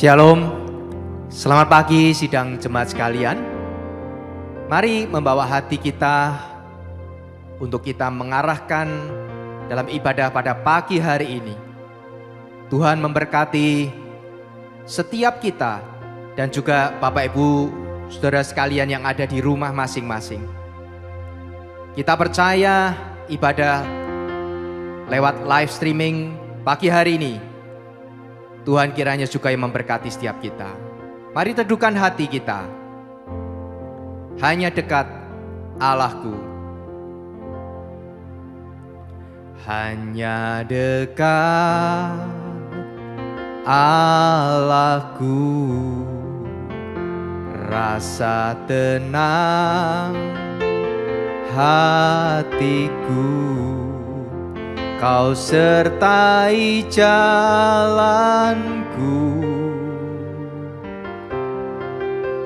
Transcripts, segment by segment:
Shalom, selamat pagi sidang jemaat sekalian. Mari membawa hati kita untuk kita mengarahkan dalam ibadah pada pagi hari ini. Tuhan memberkati setiap kita dan juga Bapak Ibu Saudara sekalian yang ada di rumah masing-masing. Kita percaya ibadah lewat live streaming pagi hari ini Tuhan kiranya juga yang memberkati setiap kita. Mari teduhkan hati kita. Hanya dekat Allahku. Hanya dekat Allahku. Rasa tenang hatiku. Kau sertai jalanku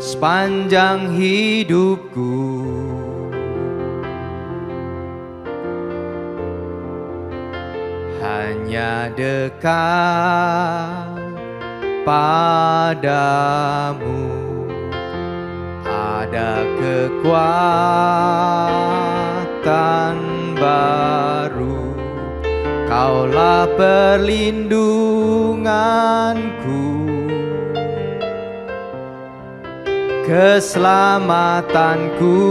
sepanjang hidupku. Hanya dekat padamu ada kekuatan baru. Kaulah perlindunganku, keselamatanku.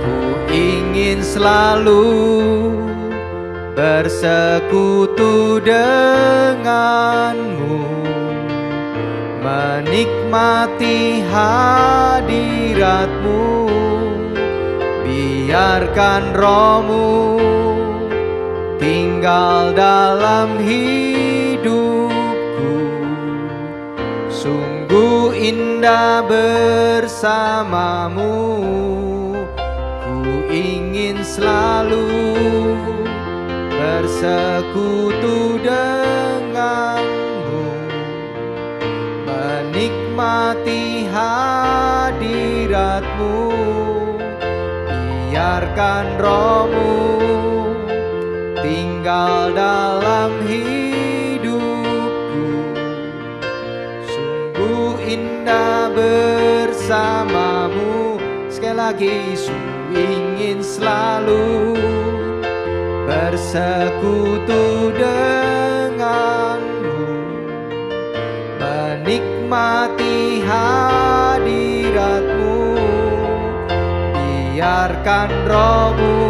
Ku ingin selalu bersekutu denganmu, menikmati hadiratmu. Biarkan rohmu tinggal dalam hidupku. Sungguh indah bersamamu. Ku ingin selalu bersekutu denganmu, menikmati hadiratmu. Biarkan rohmu tinggal dalam hidupku. Sungguh indah bersamamu. Sekali lagi, sungguh ingin selalu bersekutu denganmu, menikmati hadiratmu. Biarkan rohmu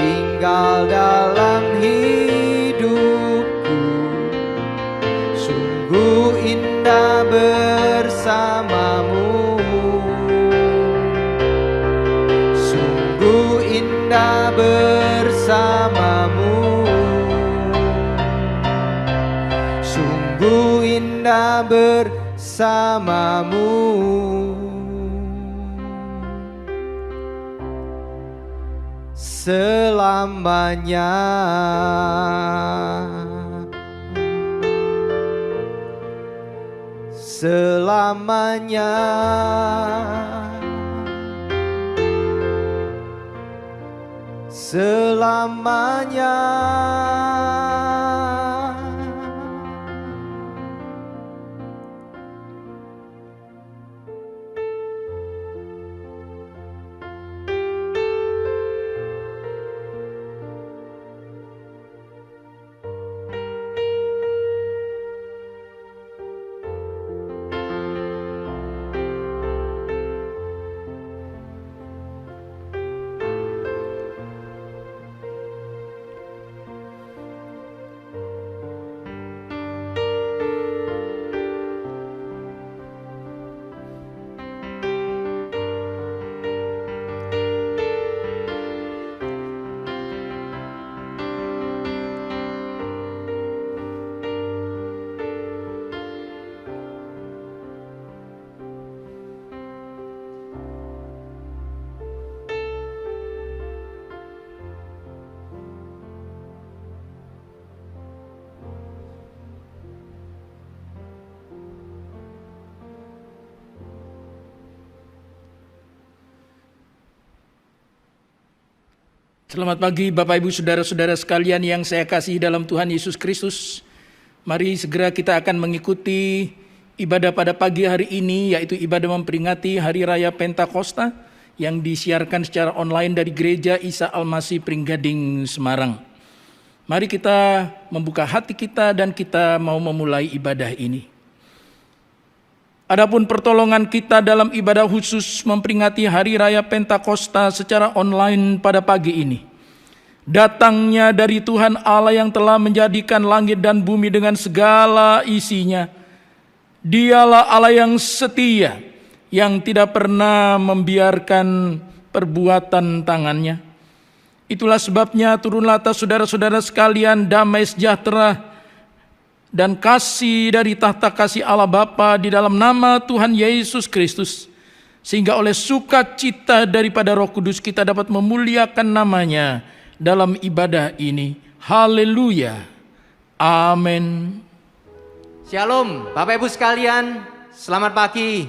tinggal dalam hidupku. Sungguh indah bersamamu. Sungguh indah bersamamu. Sungguh indah bersamamu. Selamanya. Selamanya. Selamanya. Selamat pagi Bapak Ibu Saudara-saudara sekalian yang saya kasihi dalam Tuhan Yesus Kristus. Mari segera kita akan mengikuti ibadah pada pagi hari ini, yaitu ibadah memperingati Hari Raya Pentakosta yang disiarkan secara online dari Gereja Isa Almasih Pringgading, Semarang. Mari kita membuka hati kita dan kita mau memulai ibadah ini. Adapun pertolongan kita dalam ibadah khusus memperingati Hari Raya Pentakosta secara online pada pagi ini, datangnya dari Tuhan Allah yang telah menjadikan langit dan bumi dengan segala isinya. Dialah Allah yang setia, yang tidak pernah membiarkan perbuatan tangannya. Itulah sebabnya turunlah atas saudara-saudara sekalian damai sejahtera dan kasih dari tahta kasih Allah Bapa di dalam nama Tuhan Yesus Kristus, sehingga oleh sukacita daripada Roh Kudus kita dapat memuliakan namanya dalam ibadah ini. Haleluya. Amin. Shalom Bapak Ibu sekalian, selamat pagi.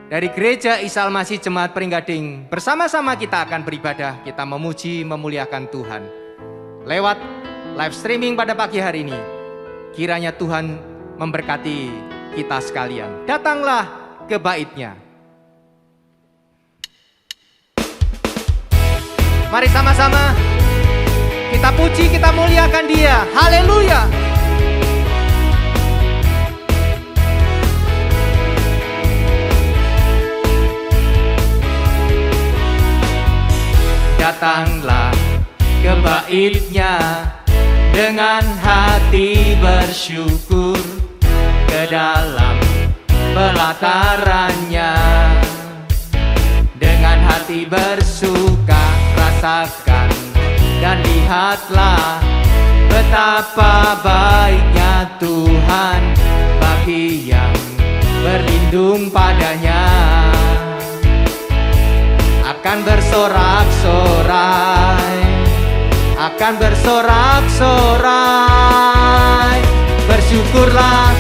Dari Gereja Isa Almasih Jemaat Pringgading, bersama-sama kita akan beribadah, kita memuji, memuliakan Tuhan lewat live streaming pada pagi hari ini. Kiranya Tuhan memberkati kita sekalian. Datanglah ke bait-Nya. Mari sama-sama kita puji, kita muliakan Dia. Haleluya. Datanglah ke bait-Nya dengan hati bersyukur, ke dalam pelatarannya. Dengan hati bersuka rasakan dan lihatlah betapa baiknya Tuhan bagi yang berlindung padanya. Akan bersorak-sorai, akan bersorak-sorai. Bersyukurlah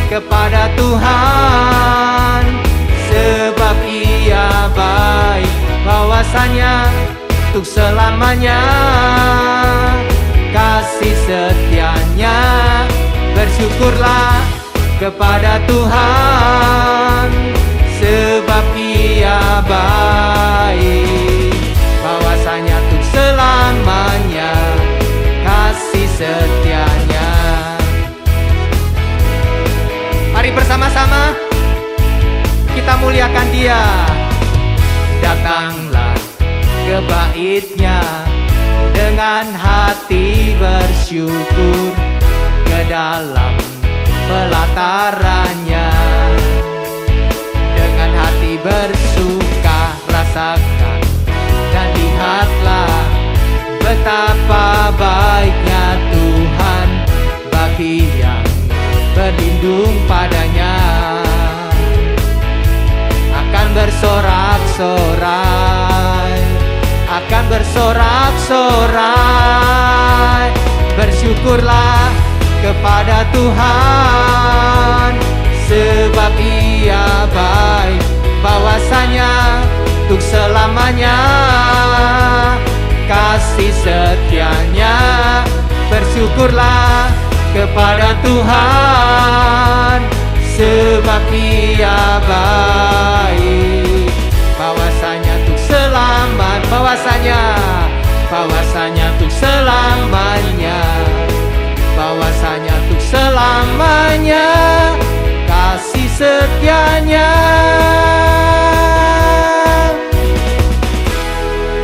kepada Tuhan, sebab Ia baik, bahwasanya untuk selamanya kasih setianya. Bersyukurlah kepada Tuhan, sebab Ia baik, bahwasanya untuk selamanya kasih setianya. Mari bersama-sama kita muliakan Dia. Datanglah ke bait-Nya dengan hati bersyukur, ke dalam pelatarannya. Dengan hati bersuka rasakan dan lihatlah betapa baiknya Tuhan bagi yang berlindung padanya. Akan bersorak-sorai, akan bersorak-sorai. Bersyukurlah kepada Tuhan, sebab Ia baik, bahwasanya untuk selamanya kasih setianya. Bersyukurlah kepada Tuhan, sebab Ia baik, bahwasanya untuk selamat, bahwasanya untuk selamanya, bahwasanya untuk selamanya kasih setianya.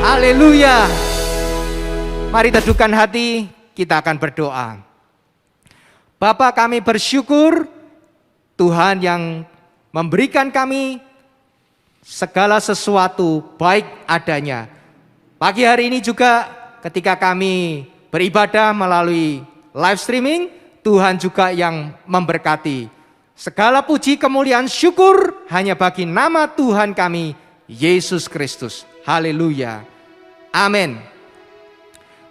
Haleluya. Mari teduhkan hati, kita akan berdoa. Bapa, kami bersyukur Tuhan yang memberikan kami segala sesuatu baik adanya. Pagi hari ini juga ketika kami beribadah melalui live streaming, Tuhan juga yang memberkati. Segala puji, kemuliaan, syukur hanya bagi nama Tuhan kami, Yesus Kristus. Haleluya. Amin.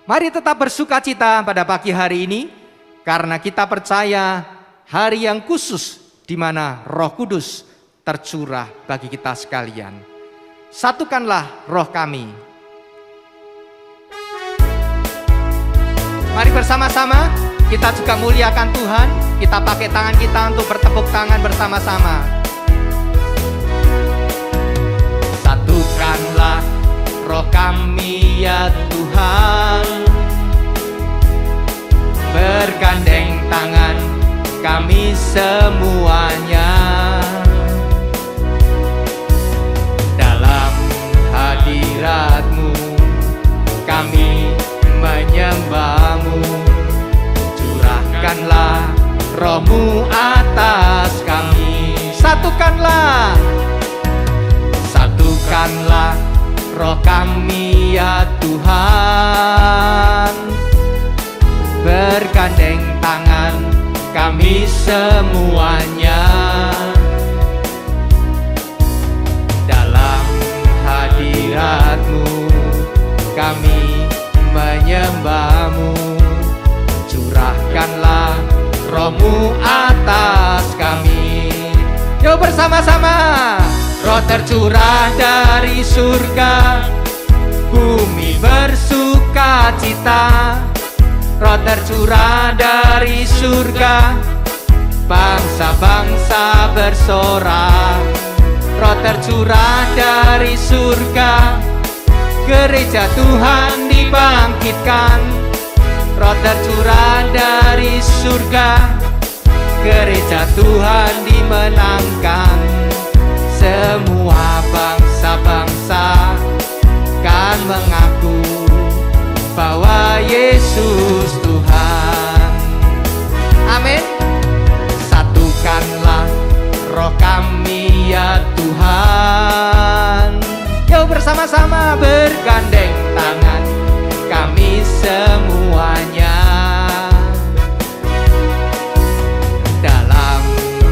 Mari tetap bersukacita pada pagi hari ini, karena kita percaya hari yang khusus di mana Roh Kudus tercurah bagi kita sekalian. Satukanlah roh kami. Mari bersama-sama kita juga muliakan Tuhan. Kita pakai tangan kita untuk bertepuk tangan bersama-sama. Satukanlah roh kami ya Tuhan, bergandeng tangan kami semuanya dalam hadirat-Mu, kami menyembah-Mu. Curahkanlah roh-Mu atas kami. Satukanlah roh kami ya Tuhan, bergandeng tangan kami semuanya dalam hadirat-Mu, kami menyembah-Mu. Curahkanlah roh-Mu atas kami. Yuk bersama-sama. Roh tercurah dari surga, bumi bersuka cita. Roh tercurah dari surga, bangsa-bangsa bersorak. Roh tercurah dari surga, gereja Tuhan dibangkitkan. Roh tercurah dari surga, gereja Tuhan dimenangkan. Semua bangsa-bangsa kan mengaku bahwa Yesus Tuhan. Amin. Satukanlah roh kami ya Tuhan. Yuk bersama-sama bergandeng tangan kami semuanya dalam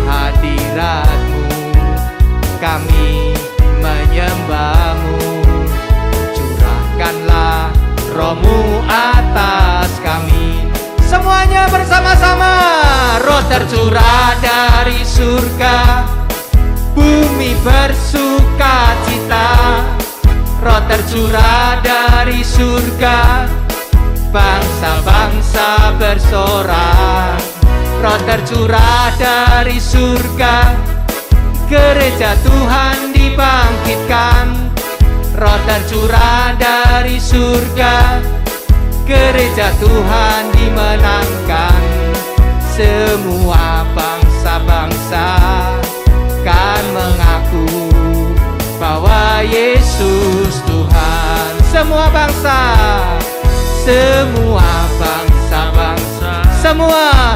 hadirat-Mu, kami menyembah-Mu. Curahkanlah roh-Mu atas kami. Semuanya bersama-sama. Roh tercurah dari surga, bumi bersuka cita. Roh tercurah dari surga, bangsa-bangsa bersorak. Roh tercurah dari surga, gereja Tuhan dibangkitkan. Roh tercurah dari surga, gereja Tuhan dimenangkan. Semua bangsa-bangsa kan mengaku bahwa Yesus Tuhan. Semua bangsa, semua bangsa-bangsa, semua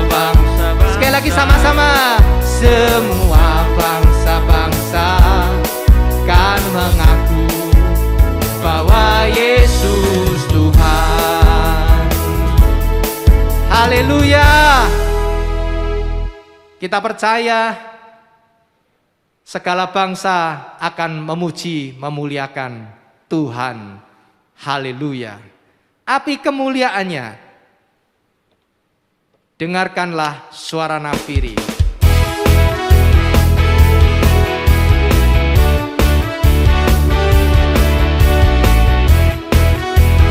bangsa. Sekali lagi sama-sama. Semua bangsa-bangsa kan mengaku bahwa Yesus Tuhan. Haleluya. Kita percaya segala bangsa akan memuji, memuliakan Tuhan. Haleluya. Api kemuliaannya. Dengarkanlah suara nafiri.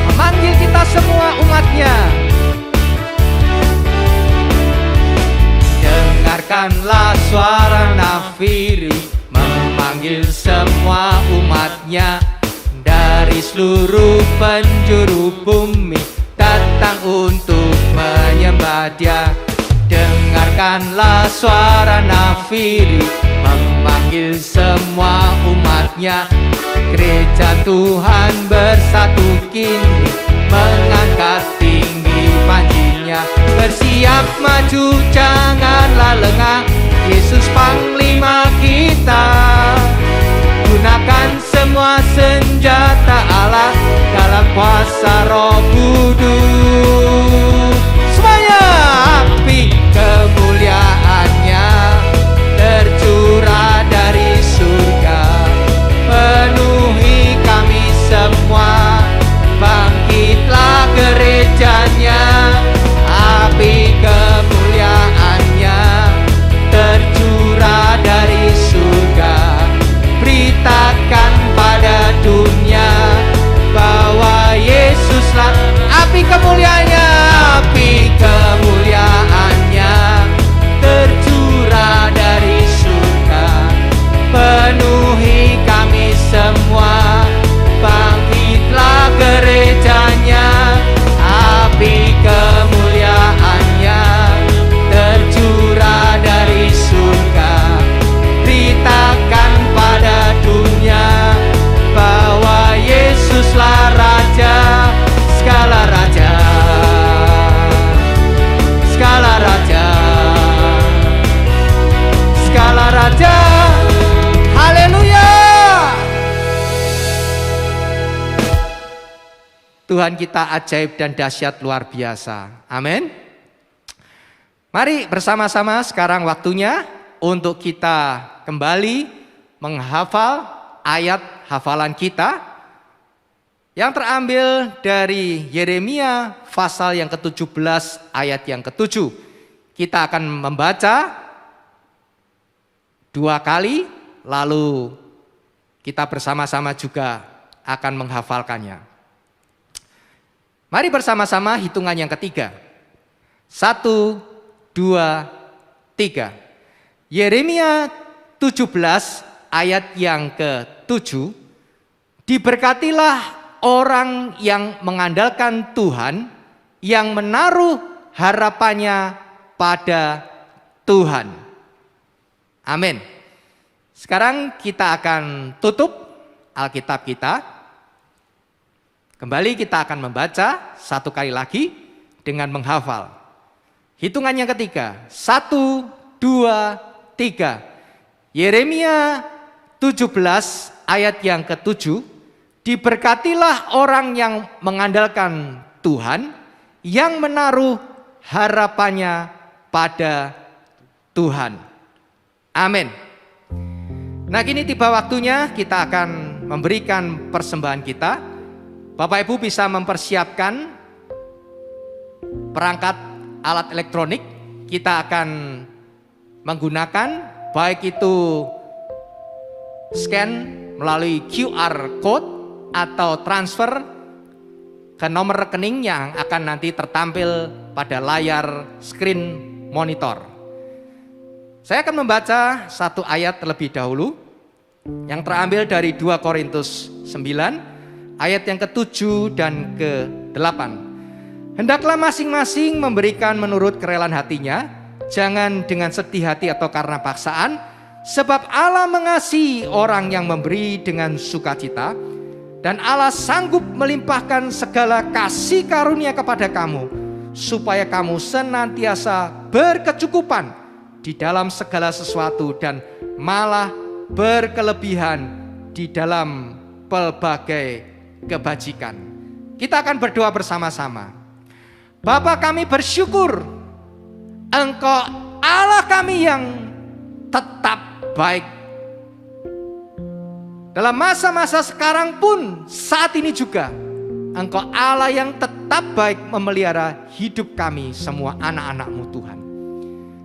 Memanggil kita semua umatnya. Dengarkanlah suara nafiri, memanggil semua umatnya dari seluruh penjuru bumi, datang untuk menyembah Dia. Dengarkanlah suara nafiri, memanggil semua umatnya. Gereja Tuhan bersatu kini, mengangkat tinggi panjinya. Bersiap maju, janganlah lengah, Yesus Panglima kita. Gunakan semua senjata Allah dalam kuasa Roh Kudus. Semuanya. Api kemuliaannya tercurah dari surga, penuhi kami semua. Bangkitlah gerejanya. Api kemuliaannya tercurah dari surga, Tuhan kita ajaib dan dahsyat luar biasa. Amin. Mari bersama-sama sekarang waktunya untuk kita kembali menghafal ayat hafalan kita yang terambil dari Yeremia pasal yang ke-17 ayat yang ke-7. Kita akan membaca 2 kali, lalu kita bersama-sama juga akan menghafalkannya. Mari bersama-sama hitungan yang ketiga. 1, 2, 3. Yeremia 17 ayat yang ke-7. Diberkatilah orang yang mengandalkan Tuhan, yang menaruh harapannya pada Tuhan. Amin. Sekarang kita akan tutup Alkitab kita. Kembali kita akan membaca 1 kali lagi dengan menghafal. Hitungan yang ketiga. 1, 2, 3. Yeremia 17 ayat yang ke-7. Diberkatilah orang yang mengandalkan Tuhan, yang menaruh harapannya pada Tuhan. Amin. Nah, kini tiba waktunya kita akan memberikan persembahan kita. Bapak Ibu bisa mempersiapkan perangkat alat elektronik. Kita akan menggunakan baik itu scan melalui QR code atau transfer ke nomor rekening yang akan nanti tertampil pada layar screen monitor. Saya akan membaca 1 ayat terlebih dahulu yang terambil dari 2 Korintus 9 ayat yang ke-7 dan ke-8. Hendaklah masing-masing memberikan menurut kerelaan hatinya, jangan dengan sedih hati atau karena paksaan, sebab Allah mengasihi orang yang memberi dengan sukacita, dan Allah sanggup melimpahkan segala kasih karunia kepada kamu, supaya kamu senantiasa berkecukupan di dalam segala sesuatu dan malah berkelebihan di dalam pelbagai kebajikan. Kita akan berdoa bersama-sama. Bapa, kami bersyukur Engkau Allah kami yang tetap baik. Dalam masa-masa sekarang pun, saat ini juga Engkau Allah yang tetap baik memelihara hidup kami semua anak-anak-Mu Tuhan.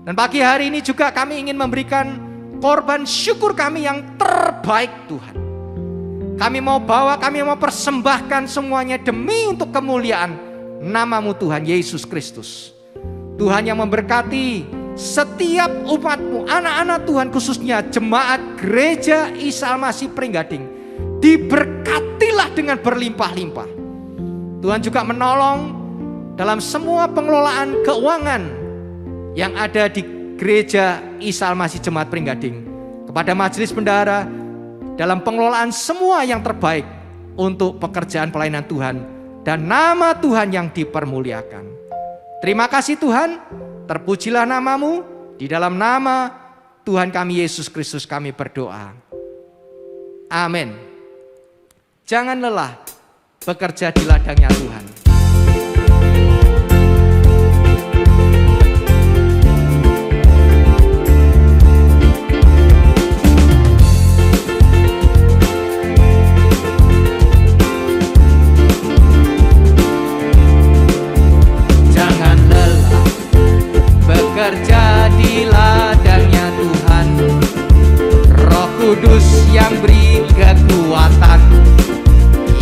Dan pagi hari ini juga kami ingin memberikan korban syukur kami yang terbaik Tuhan. Kami mau persembahkan semuanya demi untuk kemuliaan nama-Mu Tuhan Yesus Kristus. Tuhan yang memberkati setiap umat-Mu, anak-anak Tuhan, khususnya jemaat gereja Isa Al-Masih Pringgading, diberkatilah dengan berlimpah-limpah. Tuhan juga menolong dalam semua pengelolaan keuangan yang ada di gereja Isa Al-Masih Jemaat Pringgading. Kepada majelis bendahara dalam pengelolaan semua yang terbaik untuk pekerjaan pelayanan Tuhan dan nama Tuhan yang dipermuliakan. Terima kasih Tuhan, terpujilah nama-Mu, di dalam nama Tuhan kami Yesus Kristus kami berdoa. Amin. Jangan lelah bekerja di ladangnya Tuhan. Bekerja di ladangnya Tuhan, Roh Kudus yang beri kekuatan,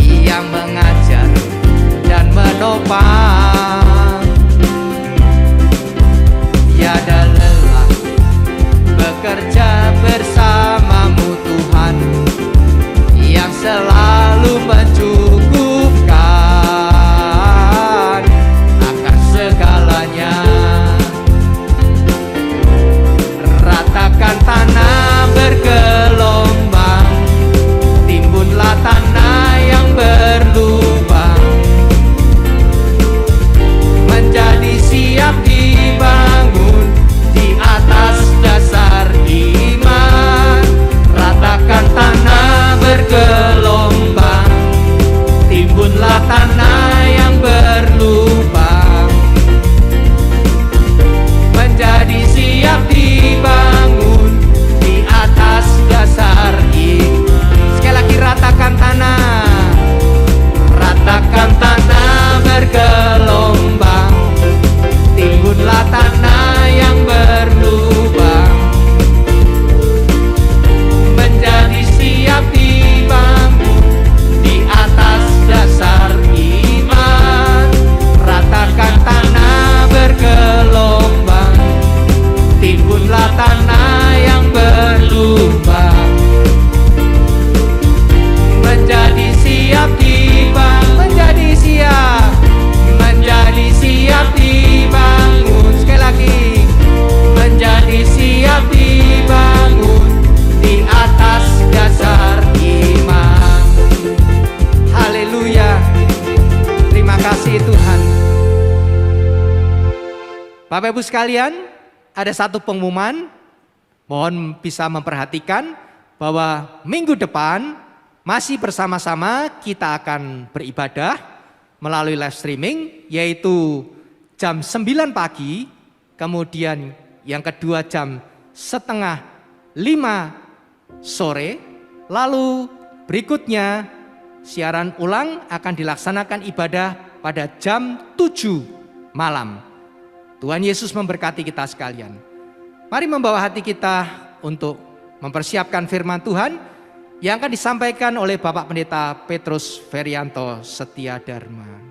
yang mengajar dan menopang. Tiada lelah bekerja bersama-Mu Tuhan, yang selalu mencukupkan akan segalanya. Ratakan tanah bergelombang, timbunlah tanah yang berlubang. Bapak Ibu sekalian, ada satu pengumuman, mohon bisa memperhatikan bahwa minggu depan masih bersama-sama kita akan beribadah melalui live streaming, yaitu jam 9 pagi, kemudian yang kedua jam 4:30 sore, lalu berikutnya siaran ulang akan dilaksanakan ibadah pada jam 7 malam. Tuhan Yesus memberkati kita sekalian. Mari membawa hati kita untuk mempersiapkan firman Tuhan yang akan disampaikan oleh Bapak Pendeta Petrus Ferianto Setia Dharma.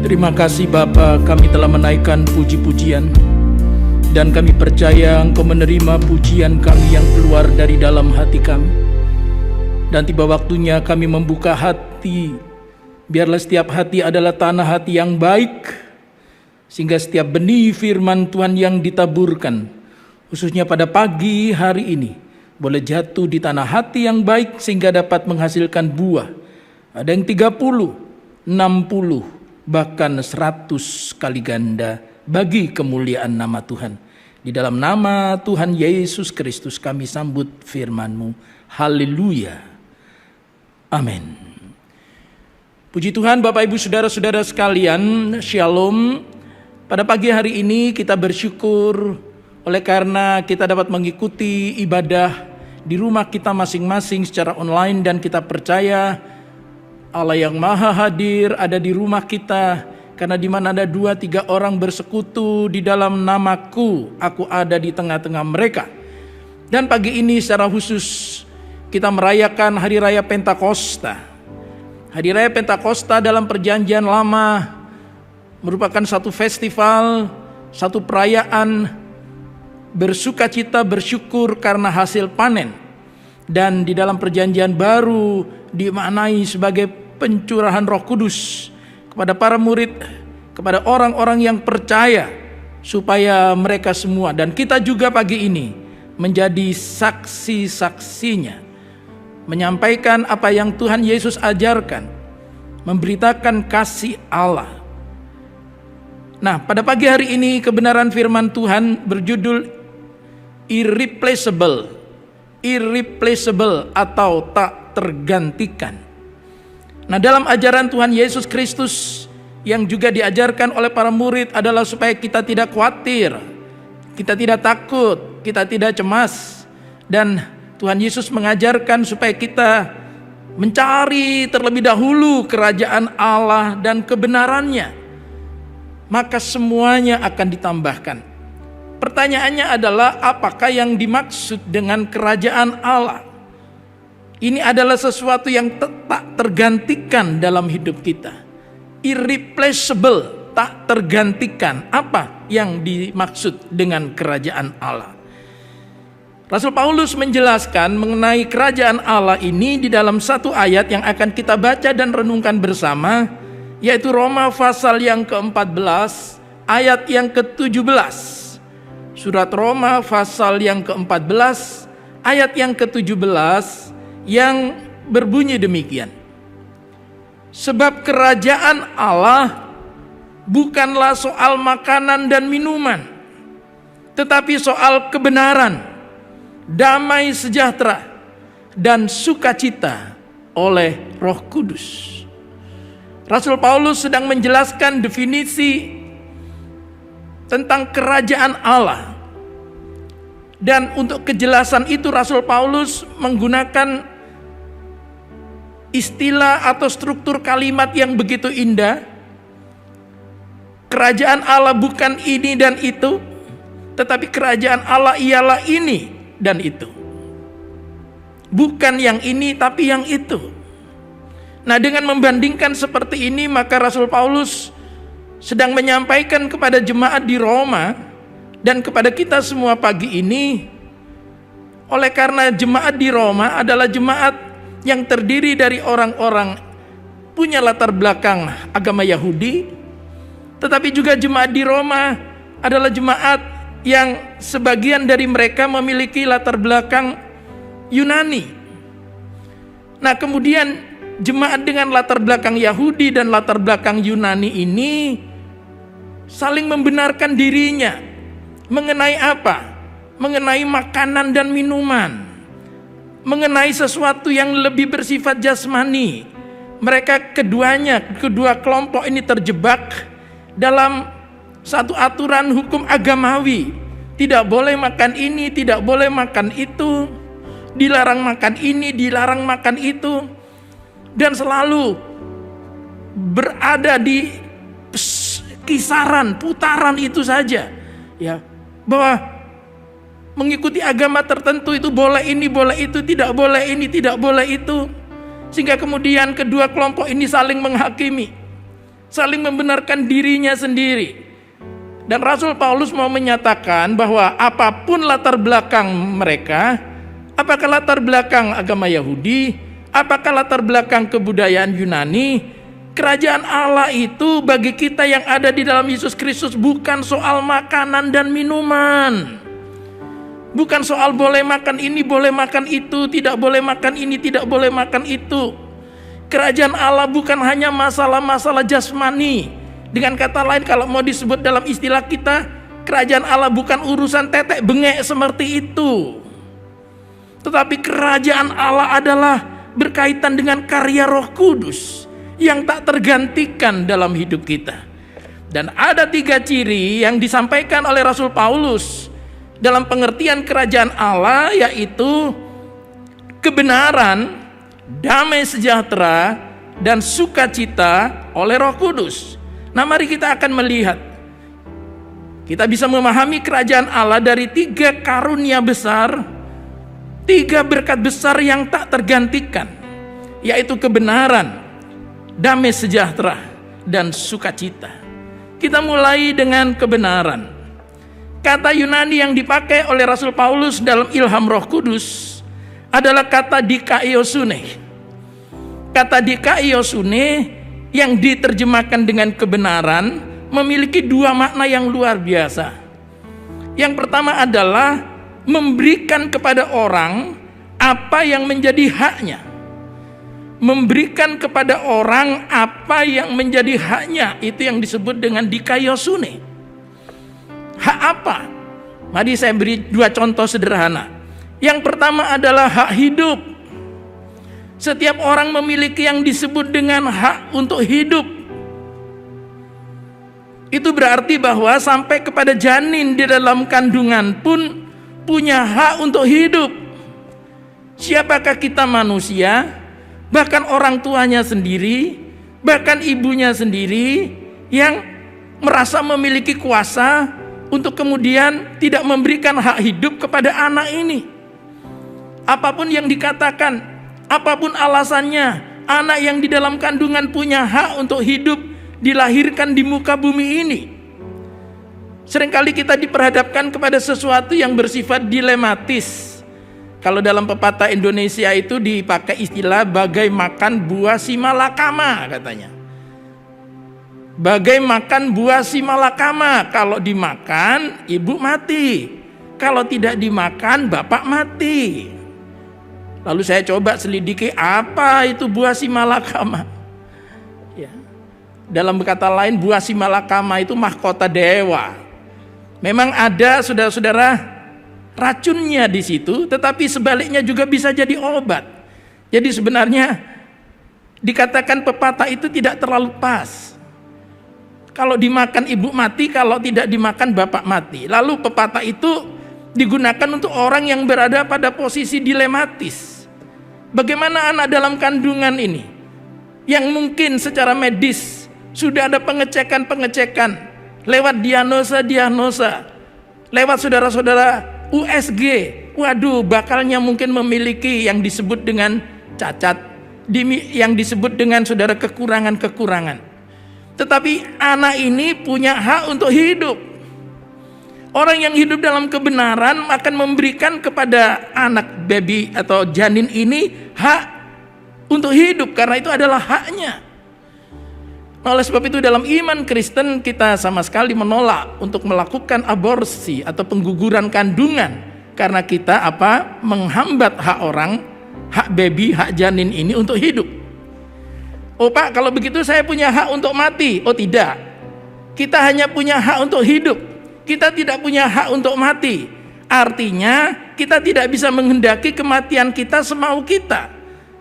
Terima kasih Bapa, kami telah menaikkan puji-pujian Dan kami percaya Engkau menerima pujian kami yang keluar dari dalam hati kami. Dan tiba waktunya kami membuka hati. Biarlah setiap hati adalah tanah hati yang baik, sehingga setiap benih firman Tuhan yang ditaburkan, khususnya pada pagi hari ini, boleh jatuh di tanah hati yang baik sehingga dapat menghasilkan buah. Ada yang 30, 60, bahkan 100 kali ganda bagi kemuliaan nama Tuhan. Di dalam nama Tuhan Yesus Kristus kami sambut firman-Mu. Haleluya. Amin. Puji Tuhan, Bapak Ibu Saudara-saudara sekalian, Shalom. Pada pagi hari ini kita bersyukur oleh karena kita dapat mengikuti ibadah di rumah kita masing-masing secara online, dan kita percaya Allah yang Maha Hadir ada di rumah kita. Karena di mana ada 2-3 orang bersekutu di dalam namaku, aku ada di tengah-tengah mereka. Dan pagi ini secara khusus kita merayakan Hari Raya Pentakosta. Hari Raya Pentakosta dalam Perjanjian Lama merupakan satu festival, satu perayaan bersukacita, bersyukur karena hasil panen. Dan di dalam Perjanjian Baru dimaknai sebagai pencurahan Roh Kudus kepada para murid, kepada orang-orang yang percaya, supaya mereka semua dan kita juga pagi ini menjadi saksi-saksinya, menyampaikan apa yang Tuhan Yesus ajarkan, memberitakan kasih Allah. Nah, pada pagi hari ini kebenaran firman Tuhan berjudul irreplaceable atau tak tergantikan. Nah, dalam ajaran Tuhan Yesus Kristus yang juga diajarkan oleh para murid adalah supaya kita tidak khawatir, kita tidak takut, kita tidak cemas. Dan Tuhan Yesus mengajarkan supaya kita mencari terlebih dahulu kerajaan Allah dan kebenarannya, maka semuanya akan ditambahkan. Pertanyaannya adalah, apakah yang dimaksud dengan kerajaan Allah? Ini adalah sesuatu yang tak tergantikan dalam hidup kita. Irreplaceable, tak tergantikan. Apa yang dimaksud dengan kerajaan Allah? Rasul Paulus menjelaskan mengenai kerajaan Allah ini di dalam satu ayat yang akan kita baca dan renungkan bersama, yaitu Roma pasal yang ke-14 ayat yang ke-17. Surat Roma pasal yang ke-14 ayat yang ke-17 yang berbunyi demikian. Sebab kerajaan Allah bukanlah soal makanan dan minuman, tetapi soal kebenaran, damai sejahtera, dan sukacita oleh Roh Kudus. Rasul Paulus sedang menjelaskan definisi tentang kerajaan Allah. Dan untuk kejelasan itu Rasul Paulus menggunakan istilah atau struktur kalimat yang begitu indah. Kerajaan Allah bukan ini dan itu, tetapi kerajaan Allah ialah ini dan itu. Bukan yang ini tapi yang itu. Nah, dengan membandingkan seperti ini, maka Rasul Paulus sedang menyampaikan kepada jemaat di Roma dan kepada kita semua pagi ini, oleh karena jemaat di Roma adalah jemaat yang terdiri dari orang-orang punya latar belakang agama Yahudi, tetapi juga jemaat di Roma adalah jemaat yang sebagian dari mereka memiliki latar belakang Yunani. Nah, kemudian jemaat dengan latar belakang Yahudi dan latar belakang Yunani ini saling membenarkan dirinya mengenai apa? Mengenai makanan dan minuman, mengenai sesuatu yang lebih bersifat jasmani. Mereka kedua kelompok ini terjebak dalam satu aturan hukum agamawi. Tidak boleh makan ini, tidak boleh makan itu, dilarang makan ini, dilarang makan itu, dan selalu berada di kisaran, putaran itu saja, ya, bahwa mengikuti agama tertentu itu boleh ini, boleh itu, tidak boleh ini, tidak boleh itu. Sehingga kemudian kedua kelompok ini saling menghakimi, saling membenarkan dirinya sendiri. Dan Rasul Paulus mau menyatakan bahwa apapun latar belakang mereka, apakah latar belakang agama Yahudi, apakah latar belakang kebudayaan Yunani, kerajaan Allah itu bagi kita yang ada di dalam Yesus Kristus bukan soal makanan dan minuman. Bukan soal boleh makan ini, boleh makan itu, tidak boleh makan ini, tidak boleh makan itu. Kerajaan Allah bukan hanya masalah-masalah jasmani. Dengan kata lain, kalau mau disebut dalam istilah kita, kerajaan Allah bukan urusan tetek bengek seperti itu. Tetapi kerajaan Allah adalah berkaitan dengan karya Roh Kudus yang tak tergantikan dalam hidup kita. Dan ada 3 ciri yang disampaikan oleh Rasul Paulus dalam pengertian kerajaan Allah, yaitu kebenaran, damai sejahtera, dan sukacita oleh Roh Kudus. Nah, mari kita akan melihat. Kita bisa memahami kerajaan Allah dari 3 karunia besar, 3 berkat besar yang tak tergantikan, yaitu kebenaran, damai sejahtera, dan sukacita. Kita mulai dengan kebenaran. Kata Yunani yang dipakai oleh Rasul Paulus dalam ilham Roh Kudus adalah kata dikaiosune. Kata dikaiosune yang diterjemahkan dengan kebenaran memiliki 2 makna yang luar biasa. Yang pertama adalah memberikan kepada orang apa yang menjadi haknya. Memberikan kepada orang apa yang menjadi haknya, itu yang disebut dengan dikaiosune. Hak apa? Mari saya beri 2 contoh sederhana. Yang pertama adalah hak hidup. Setiap orang memiliki yang disebut dengan hak untuk hidup. Itu berarti bahwa sampai kepada janin di dalam kandungan pun punya hak untuk hidup. Siapakah kita manusia? Bahkan orang tuanya sendiri, bahkan ibunya sendiri yang merasa memiliki kuasa untuk kemudian tidak memberikan hak hidup kepada anak ini. Apapun yang dikatakan, apapun alasannya, anak yang di dalam kandungan punya hak untuk hidup, dilahirkan di muka bumi ini. Seringkali kita diperhadapkan kepada sesuatu yang bersifat dilematis. Kalau dalam pepatah Indonesia itu dipakai istilah bagai makan buah si malakama katanya. Bagai makan buah si malakama, kalau dimakan ibu mati, kalau tidak dimakan bapak mati. Lalu saya coba selidiki apa itu buah si malakama. Ya. Dalam kata lain, buah si malakama itu mahkota dewa. Memang ada saudara-saudara racunnya di situ, tetapi sebaliknya juga bisa jadi obat. Jadi sebenarnya dikatakan pepatah itu tidak terlalu pas. Kalau dimakan ibu mati, kalau tidak dimakan bapak mati. Lalu pepatah itu digunakan untuk orang yang berada pada posisi dilematis. Bagaimana anak dalam kandungan ini yang mungkin secara medis sudah ada pengecekan lewat diagnosa, lewat saudara-saudara USG, waduh bakalnya mungkin memiliki yang disebut dengan cacat, yang disebut dengan saudara kekurangan. Tetapi anak ini punya hak untuk hidup. Orang yang hidup dalam kebenaran akan memberikan kepada anak baby atau janin ini hak untuk hidup, karena itu adalah haknya. Oleh sebab itu dalam iman Kristen kita sama sekali menolak untuk melakukan aborsi atau pengguguran kandungan, karena kita menghambat hak orang, hak baby, hak janin ini untuk hidup. Oh Pak, kalau begitu saya punya hak untuk mati. Oh tidak, kita hanya punya hak untuk hidup, kita tidak punya hak untuk mati. Artinya kita tidak bisa menghendaki kematian kita semau kita.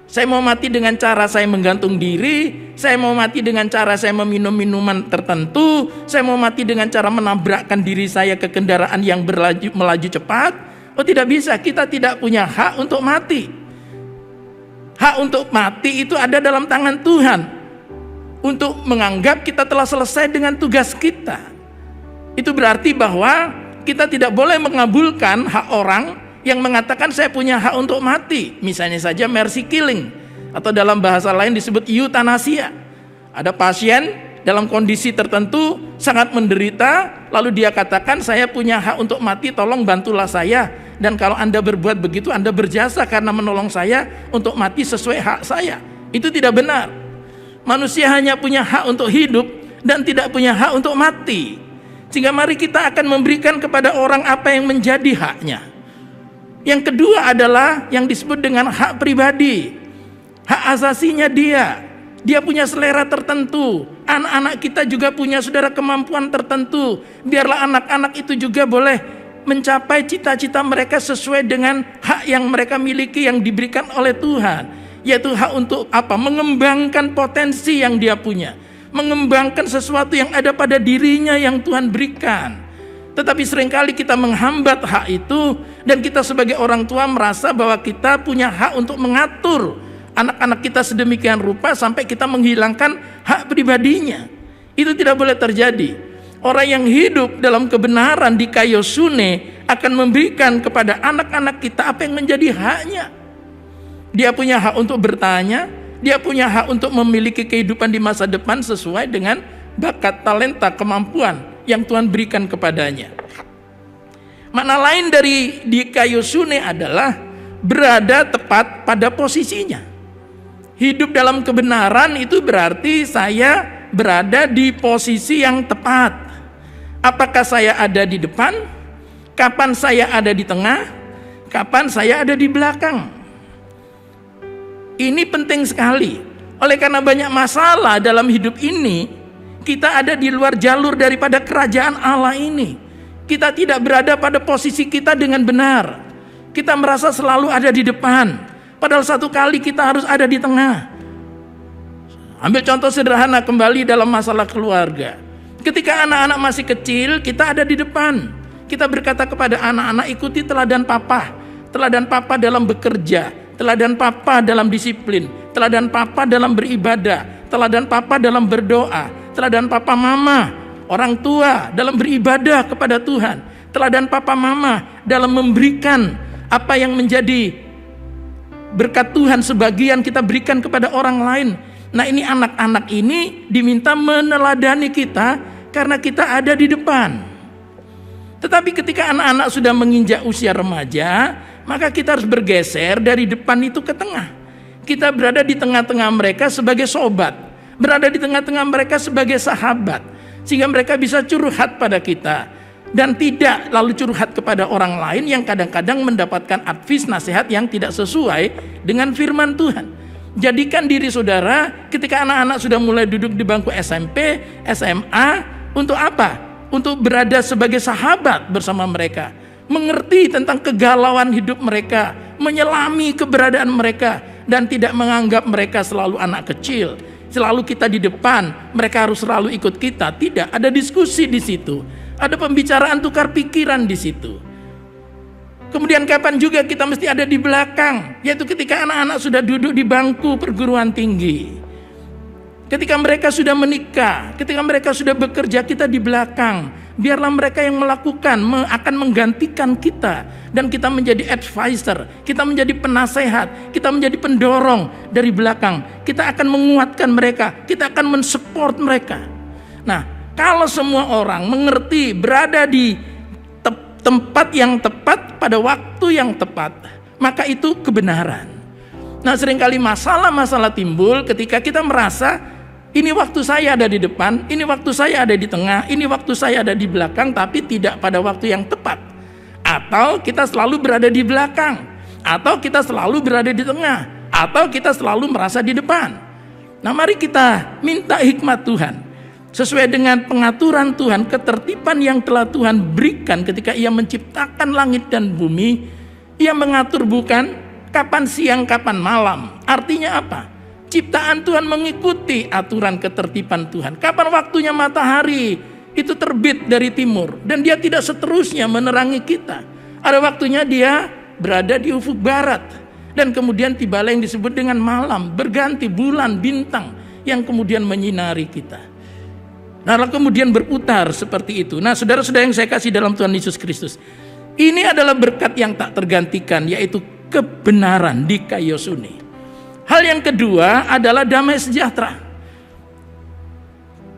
Saya mau mati dengan cara saya menggantung diri, saya mau mati dengan cara saya meminum minuman tertentu, saya mau mati dengan cara menabrakkan diri saya ke kendaraan yang melaju cepat. Oh tidak bisa, kita tidak punya hak untuk mati. Hak untuk mati itu ada dalam tangan Tuhan, untuk menganggap kita telah selesai dengan tugas kita. Itu berarti bahwa kita tidak boleh mengabulkan hak orang yang mengatakan saya punya hak untuk mati. Misalnya saja mercy killing, atau dalam bahasa lain disebut eutanasia. Ada pasien dalam kondisi tertentu sangat menderita, lalu dia katakan, saya punya hak untuk mati, tolong bantulah saya. Dan kalau Anda berbuat begitu, Anda berjasa karena menolong saya untuk mati sesuai hak saya. Itu tidak benar. Manusia hanya punya hak untuk hidup dan tidak punya hak untuk mati. Sehingga mari kita akan memberikan kepada orang apa yang menjadi haknya. Yang kedua adalah yang disebut dengan hak pribadi. Hak asasinya dia. Dia punya selera tertentu. Anak-anak kita juga punya, saudara, kemampuan tertentu. Biarlah anak-anak itu juga boleh mencapai cita-cita mereka sesuai dengan hak yang mereka miliki yang diberikan oleh Tuhan. Yaitu hak untuk apa? Mengembangkan potensi yang dia punya. Mengembangkan sesuatu yang ada pada dirinya yang Tuhan berikan. Tetapi seringkali kita menghambat hak itu, dan kita sebagai orang tua merasa bahwa kita punya hak untuk mengatur anak-anak kita sedemikian rupa sampai kita menghilangkan hak pribadinya. Itu tidak boleh terjadi. Orang yang hidup dalam kebenaran di Kaiosune akan memberikan kepada anak-anak kita apa yang menjadi haknya. Dia punya hak untuk bertanya, dia punya hak untuk memiliki kehidupan di masa depan sesuai dengan bakat, talenta, kemampuan yang Tuhan berikan kepadanya. Makna lain dari di Kaiosune adalah berada tepat pada posisinya. Hidup dalam kebenaran itu berarti saya berada di posisi yang tepat. Apakah saya ada di depan? Kapan saya ada di tengah? Kapan saya ada di belakang? Ini penting sekali. Oleh karena banyak masalah dalam hidup ini, kita ada di luar jalur daripada kerajaan Allah ini. Kita tidak berada pada posisi kita dengan benar. Kita merasa selalu ada di depan, padahal satu kali kita harus ada di tengah. Ambil contoh sederhana kembali dalam masalah keluarga. Ketika anak-anak masih kecil, kita ada di depan. Kita berkata kepada anak-anak, ikuti teladan papa. Teladan papa dalam bekerja, teladan papa dalam disiplin, teladan papa dalam beribadah, teladan papa dalam berdoa, teladan papa mama, orang tua dalam beribadah kepada Tuhan, teladan papa mama dalam memberikan apa yang menjadi berkat Tuhan sebagian kita berikan kepada orang lain. Nah, ini anak-anak ini diminta meneladani kita karena kita ada di depan. Tetapi ketika anak-anak sudah menginjak usia remaja, maka kita harus bergeser dari depan itu ke tengah. Kita berada di tengah-tengah mereka sebagai sobat, berada di tengah-tengah mereka sebagai sahabat, sehingga mereka bisa curhat pada kita, dan tidak lalu curhat kepada orang lain yang kadang-kadang mendapatkan advice, nasihat yang tidak sesuai dengan firman Tuhan. Jadikan diri saudara ketika anak-anak sudah mulai duduk di bangku SMP, SMA, untuk apa? Untuk berada sebagai sahabat bersama mereka, mengerti tentang kegalauan hidup mereka, menyelami keberadaan mereka, dan tidak menganggap mereka selalu anak kecil. Selalu kita di depan, mereka harus selalu ikut kita. Tidak, ada diskusi di situ, ada pembicaraan tukar pikiran di situ. Kemudian kapan juga kita mesti ada di belakang, yaitu ketika anak-anak sudah duduk di bangku perguruan tinggi. Ketika mereka sudah menikah, ketika mereka sudah bekerja, kita di belakang. Biarlah mereka yang melakukan, akan menggantikan kita. Dan kita menjadi advisor, kita menjadi penasehat, kita menjadi pendorong dari belakang. Kita akan menguatkan mereka, kita akan mensupport mereka. Nah, kalau semua orang mengerti, berada di tempat yang tepat pada waktu yang tepat, maka itu kebenaran. Nah, seringkali masalah-masalah timbul ketika kita merasa ini waktu saya ada di depan, ini waktu saya ada di tengah, ini waktu saya ada di belakang, tapi tidak pada waktu yang tepat. Atau kita selalu berada di belakang, atau kita selalu berada di tengah, atau kita selalu merasa di depan. Nah, mari kita minta hikmat Tuhan sesuai dengan pengaturan Tuhan, ketertiban yang telah Tuhan berikan ketika Ia menciptakan langit dan bumi. Ia mengatur bukan kapan siang, kapan malam. Artinya apa? Ciptaan Tuhan mengikuti aturan ketertiban Tuhan. Kapan waktunya matahari itu terbit dari timur, dan dia tidak seterusnya menerangi kita. Ada waktunya dia berada di ufuk barat, dan kemudian tibalah yang disebut dengan malam, berganti bulan, bintang yang kemudian menyinari kita. Nah, lalu kemudian berputar seperti itu. Nah, saudara-saudara yang saya kasih dalam Tuhan Yesus Kristus, ini adalah berkat yang tak tergantikan, yaitu kebenaran di Kaiosune. Hal yang kedua adalah damai sejahtera.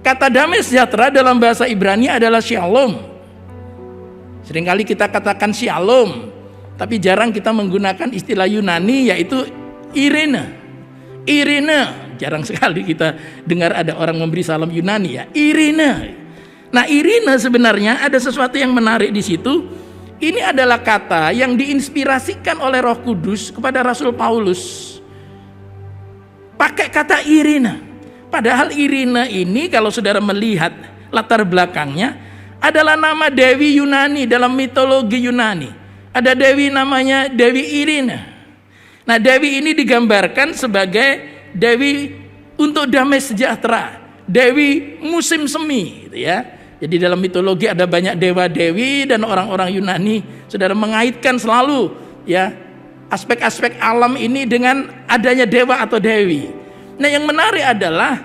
Kata damai sejahtera dalam bahasa Ibrani adalah shalom. Seringkali kita katakan shalom, tapi jarang kita menggunakan istilah Yunani yaitu Irene. Irene, jarang sekali kita dengar ada orang memberi salam Yunani ya. Irene. Nah, Irene sebenarnya ada sesuatu yang menarik di situ. Ini adalah kata yang diinspirasikan oleh Roh Kudus kepada Rasul Paulus. Pakai kata Irene. Padahal Irene ini kalau saudara melihat latar belakangnya adalah nama dewi Yunani dalam mitologi Yunani. Ada dewi namanya Dewi Irene. Nah, dewi ini digambarkan sebagai dewi untuk damai sejahtera, dewi musim semi, gitu ya. Jadi dalam mitologi ada banyak dewa-dewi dan orang-orang Yunani, saudara mengaitkan selalu ya aspek-aspek alam ini dengan adanya dewa atau dewi. Nah, yang menarik adalah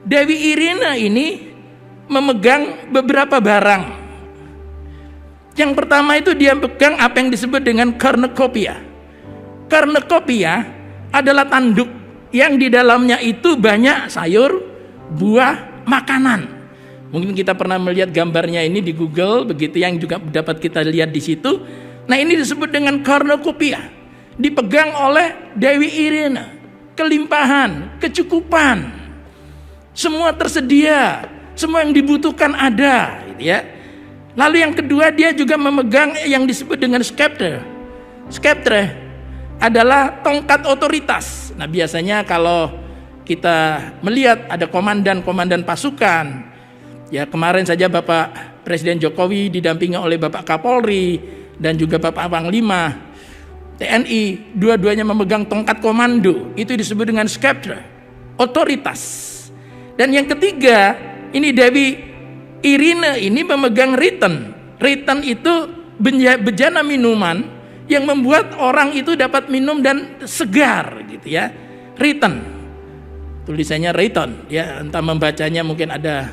Dewi Irene ini memegang beberapa barang. Yang pertama itu dia pegang apa yang disebut dengan cornucopia. Cornucopia adalah tanduk yang di dalamnya itu banyak sayur, buah, makanan. Mungkin kita pernah melihat gambarnya ini di Google, begitu yang juga dapat kita lihat di situ. Nah, ini disebut dengan cornucopia. Dipegang oleh Dewi Irene. Kelimpahan, kecukupan, semua tersedia, semua yang dibutuhkan ada, gitu ya. Lalu yang kedua dia juga memegang yang disebut dengan scepter. Scepter adalah tongkat otoritas. Nah, biasanya kalau kita melihat ada komandan-komandan pasukan, ya kemarin saja Bapak Presiden Jokowi didampingi oleh Bapak Kapolri dan juga Bapak Panglima TNI, dua-duanya memegang tongkat komando. Itu disebut dengan scepter, otoritas. Dan yang ketiga, ini Dewi Irene ini memegang riten. Riten itu bejana minuman yang membuat orang itu dapat minum dan segar, gitu ya. Riten, tulisannya riton, ya entah membacanya mungkin ada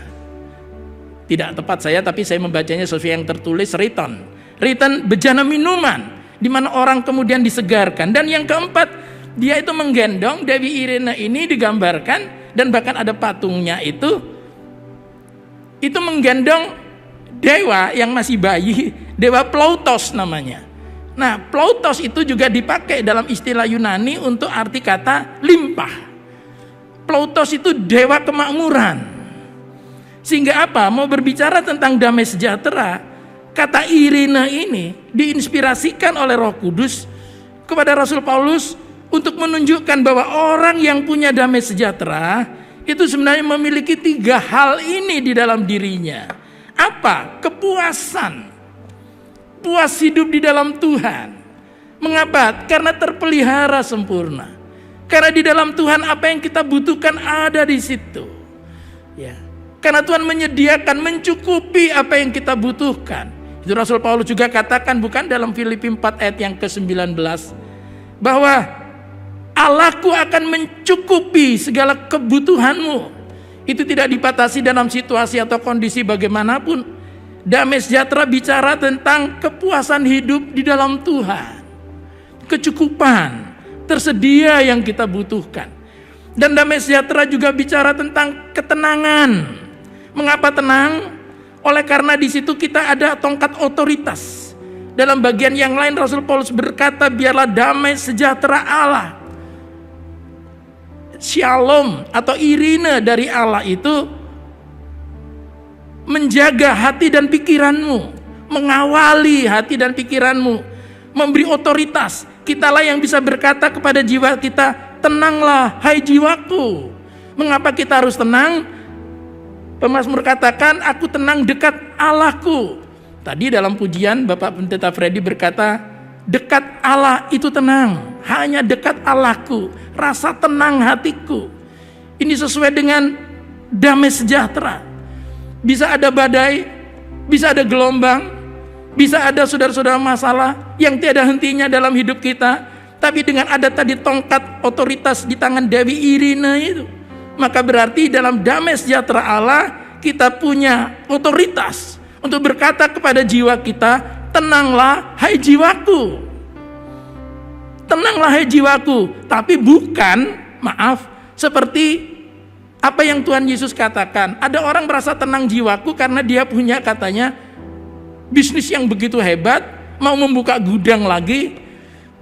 tidak tepat saya, tapi saya membacanya sesuai yang tertulis riton. Riten bejana minuman di mana orang kemudian disegarkan. Dan yang keempat, dia itu menggendong Dewi Irene ini digambarkan dan bahkan ada patungnya itu menggendong dewa yang masih bayi, dewa Plautos namanya. Nah, Plautos itu juga dipakai dalam istilah Yunani untuk arti kata limpah. Plautos itu dewa kemakmuran. Sehingga apa? Mau berbicara tentang damai sejahtera, kata Irene ini diinspirasikan oleh Roh Kudus kepada Rasul Paulus untuk menunjukkan bahwa orang yang punya damai sejahtera itu sebenarnya memiliki 3 hal ini di dalam dirinya. Apa? Kepuasan. Puas hidup di dalam Tuhan. Mengapa? Karena terpelihara sempurna. Karena di dalam Tuhan apa yang kita butuhkan ada di situ. Ya. Karena Tuhan menyediakan, mencukupi apa yang kita butuhkan. Itu Rasul Paulus juga katakan bukan dalam Filipi 4 ayat yang ke-19 bahwa Allahku akan mencukupi segala kebutuhanmu. Itu tidak dibatasi dalam situasi atau kondisi bagaimanapun. Damai sejahtera bicara tentang kepuasan hidup di dalam Tuhan. Kecukupan, tersedia yang kita butuhkan. Dan damai sejahtera juga bicara tentang ketenangan. Mengapa tenang? Oleh karena di situ kita ada tongkat otoritas. Dalam bagian yang lain Rasul Paulus berkata, biarlah damai sejahtera Allah, Shalom atau Irene dari Allah itu menjaga hati dan pikiranmu, mengawali hati dan pikiranmu, memberi otoritas. Kitalah yang bisa berkata kepada jiwa kita, tenanglah hai jiwaku. Mengapa kita harus tenang? Pemazmur katakan, aku tenang dekat Allahku. Tadi dalam pujian Bapak Pendeta Freddy berkata, dekat Allah itu tenang, hanya dekat Allahku, rasa tenang hatiku. Ini sesuai dengan damai sejahtera. Bisa ada badai, bisa ada gelombang, bisa ada saudara-saudara masalah yang tiada hentinya dalam hidup kita. Tapi dengan ada tadi tongkat otoritas di tangan Dewi Irene itu, maka berarti dalam damai sejahtera Allah kita punya otoritas untuk berkata kepada jiwa kita, tenanglah hai jiwaku. Tenanglah hai jiwaku. Tapi bukan, maaf, seperti Apa yang Tuhan Yesus katakan? Ada orang merasa tenang jiwaku karena dia punya katanya bisnis yang begitu hebat, mau membuka gudang lagi.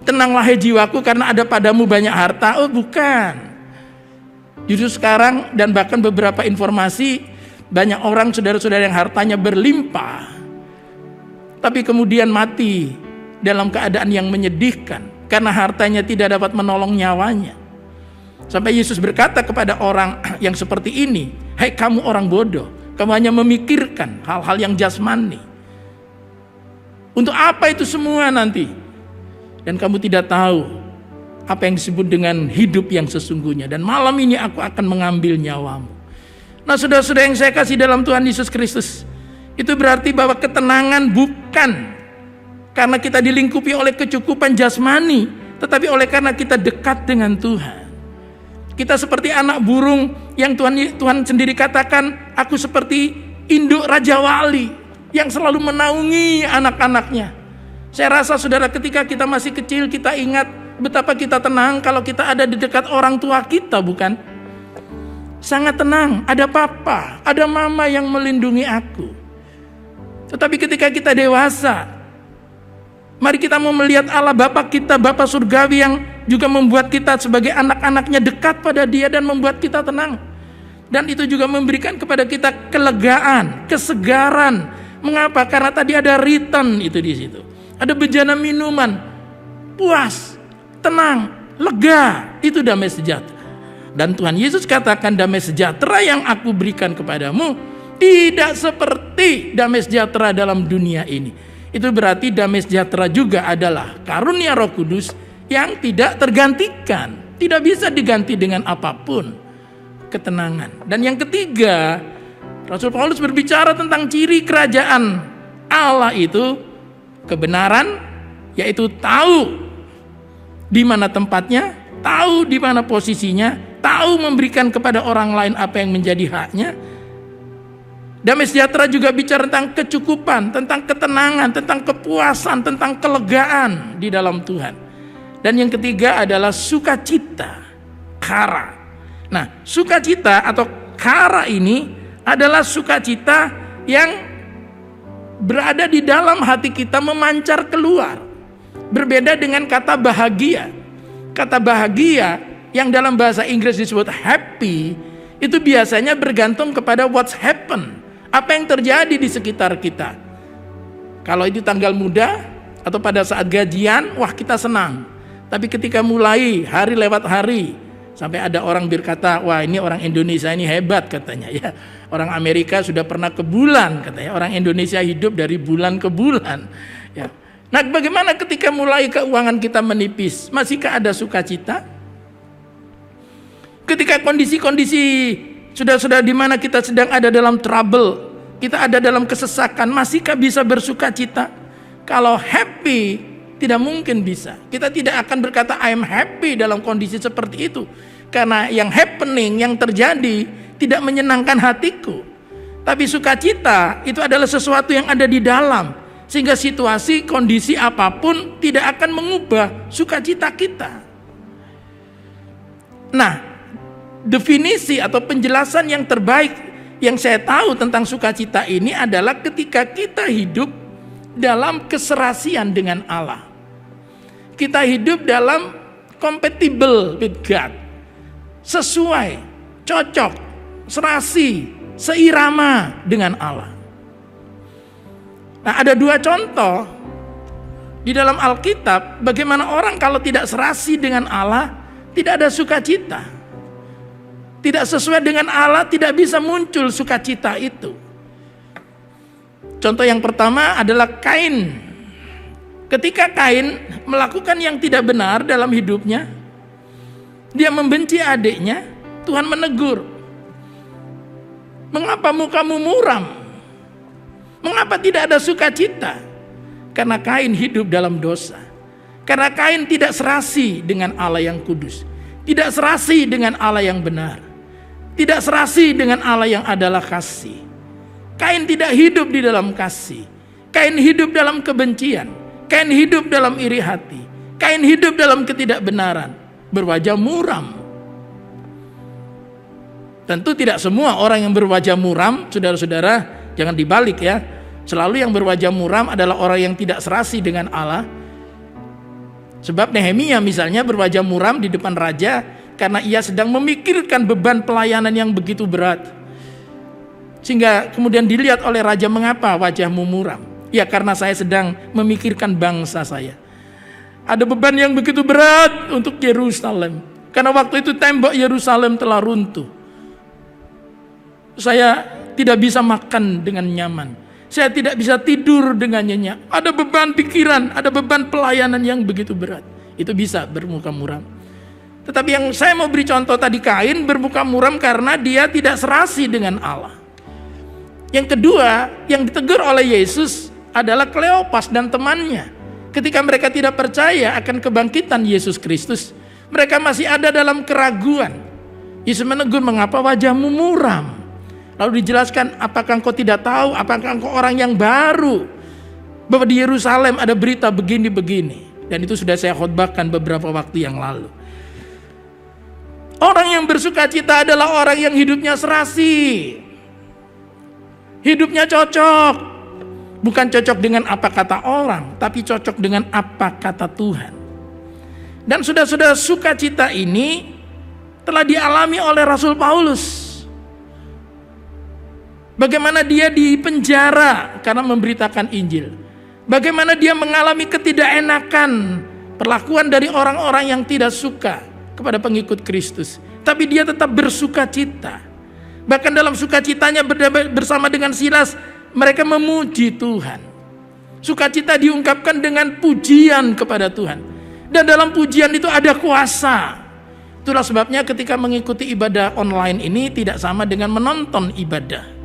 Tenanglah hai jiwaku karena ada padamu banyak harta. Oh bukan. Justru sekarang dan bahkan beberapa informasi, banyak orang saudara-saudara yang hartanya berlimpah, tapi kemudian mati dalam keadaan yang menyedihkan karena hartanya tidak dapat menolong nyawanya. Sampai Yesus berkata kepada orang yang seperti ini, "Hai kamu orang bodoh, kamu hanya memikirkan hal-hal yang jasmani. Untuk apa itu semua nanti? Dan kamu tidak tahu apa yang disebut dengan hidup yang sesungguhnya. Dan malam ini aku akan mengambil nyawamu." Nah saudara-saudara yang saya kasih dalam Tuhan Yesus Kristus, itu berarti bahwa ketenangan bukan karena kita dilingkupi oleh kecukupan jasmani, tetapi oleh karena kita dekat dengan Tuhan. Kita seperti anak burung yang Tuhan sendiri katakan, aku seperti induk Raja Wali yang selalu menaungi anak-anaknya. Saya rasa saudara, ketika kita masih kecil, kita ingat betapa kita tenang kalau kita ada di dekat orang tua kita, bukan? Sangat tenang, ada papa, ada mama yang melindungi aku. Tetapi ketika kita dewasa, mari kita mau melihat Allah Bapa kita, Bapa Surgawi yang juga membuat kita sebagai anak-anaknya dekat pada Dia dan membuat kita tenang. Dan itu juga memberikan kepada kita kelegaan, kesegaran. Mengapa? Karena tadi ada return itu di situ. Ada bejana minuman, puas, tenang, lega, itu damai sejahtera. Dan Tuhan Yesus katakan damai sejahtera yang aku berikan kepadamu tidak seperti damai sejahtera dalam dunia ini. Itu berarti damai sejahtera juga adalah karunia Roh Kudus yang tidak tergantikan, tidak bisa diganti dengan apapun. Ketenangan. Dan yang ketiga, Rasul Paulus berbicara tentang ciri kerajaan Allah itu kebenaran, yaitu tahu di mana tempatnya, tahu di mana posisinya, tahu memberikan kepada orang lain apa yang menjadi haknya. Damai sejahtera juga bicara tentang kecukupan, tentang ketenangan, tentang kepuasan, tentang kelegaan di dalam Tuhan. Dan yang ketiga adalah sukacita, kara. Nah, sukacita atau kara ini adalah sukacita yang berada di dalam hati kita, memancar keluar. Berbeda dengan kata bahagia. Kata bahagia yang dalam bahasa Inggris disebut happy, itu biasanya bergantung kepada what's happen, apa yang terjadi di sekitar kita. Kalau itu tanggal muda atau pada saat gajian, wah kita senang. Tapi ketika mulai hari lewat hari, sampai ada orang berkata, wah ini orang Indonesia ini hebat katanya ya. Orang Amerika sudah pernah ke bulan katanya, orang Indonesia hidup dari bulan ke bulan ya. Nah bagaimana ketika mulai keuangan kita menipis, masihkah ada sukacita? Ketika kondisi-kondisi sudah di mana kita sedang ada dalam trouble, kita ada dalam kesesakan, masihkah bisa bersukacita? Kalau happy, tidak mungkin bisa. Kita tidak akan berkata I am happy dalam kondisi seperti itu. Karena yang happening, yang terjadi tidak menyenangkan hatiku. Tapi sukacita itu adalah sesuatu yang ada di dalam. Sehingga situasi, kondisi apapun tidak akan mengubah sukacita kita. Nah, definisi atau penjelasan yang terbaik yang saya tahu tentang sukacita ini adalah ketika kita hidup dalam keserasian dengan Allah. Kita hidup dalam compatible with God. Sesuai, cocok, serasi, seirama dengan Allah. Nah, ada dua contoh di dalam Alkitab bagaimana orang kalau tidak serasi dengan Allah tidak ada sukacita. Tidak sesuai dengan Allah, tidak bisa muncul sukacita itu. Contoh yang pertama adalah Kain. Ketika Kain melakukan yang tidak benar dalam hidupnya, dia membenci adiknya, Tuhan menegur. Mengapa mukamu muram? Mengapa tidak ada sukacita? Karena Kain hidup dalam dosa. Karena Kain tidak serasi dengan Allah yang kudus. Tidak serasi dengan Allah yang benar. Tidak serasi dengan Allah yang adalah kasih. Kain tidak hidup di dalam kasih. Kain hidup dalam kebencian. Kain hidup dalam iri hati. Kain hidup dalam ketidakbenaran. Berwajah muram. Tentu tidak semua orang yang berwajah muram, saudara-saudara, jangan dibalik ya. Selalu yang berwajah muram adalah orang yang tidak serasi dengan Allah. Sebab Nehemia misalnya berwajah muram di depan raja karena ia sedang memikirkan beban pelayanan yang begitu berat. Sehingga kemudian dilihat oleh raja, mengapa wajahmu muram? Ya karena saya sedang memikirkan bangsa saya. Ada beban yang begitu berat untuk Yerusalem. Karena waktu itu tembok Yerusalem telah runtuh. Saya tidak bisa makan dengan nyaman. Saya tidak bisa tidur dengan nyenyak. Ada beban pikiran, ada beban pelayanan yang begitu berat. Itu bisa bermuka muram. Tetapi yang saya mau beri contoh tadi, Kain bermuka muram karena dia tidak serasi dengan Allah. Yang kedua, yang ditegur oleh Yesus adalah Kleopas dan temannya. Ketika mereka tidak percaya akan kebangkitan Yesus Kristus, mereka masih ada dalam keraguan. Yesus menegur, mengapa wajahmu muram? Lalu dijelaskan, apakah engkau tidak tahu, apakah engkau orang yang baru, bahwa di Yerusalem ada berita begini-begini. Dan itu sudah saya khotbahkan beberapa waktu yang lalu. Orang yang bersukacita adalah orang yang hidupnya serasi, hidupnya cocok. Bukan cocok dengan apa kata orang, tapi cocok dengan apa kata Tuhan. Dan saudara-saudara, sukacita ini telah dialami oleh Rasul Paulus. Bagaimana dia dipenjara karena memberitakan Injil. Bagaimana dia mengalami ketidakenakan, perlakuan dari orang-orang yang tidak suka kepada pengikut Kristus. Tapi dia tetap bersukacita. Bahkan dalam sukacitanya bersama dengan Silas, mereka memuji Tuhan. Sukacita diungkapkan dengan pujian kepada Tuhan. Dan dalam pujian itu ada kuasa. Itulah sebabnya ketika mengikuti ibadah online ini tidak sama dengan menonton ibadah.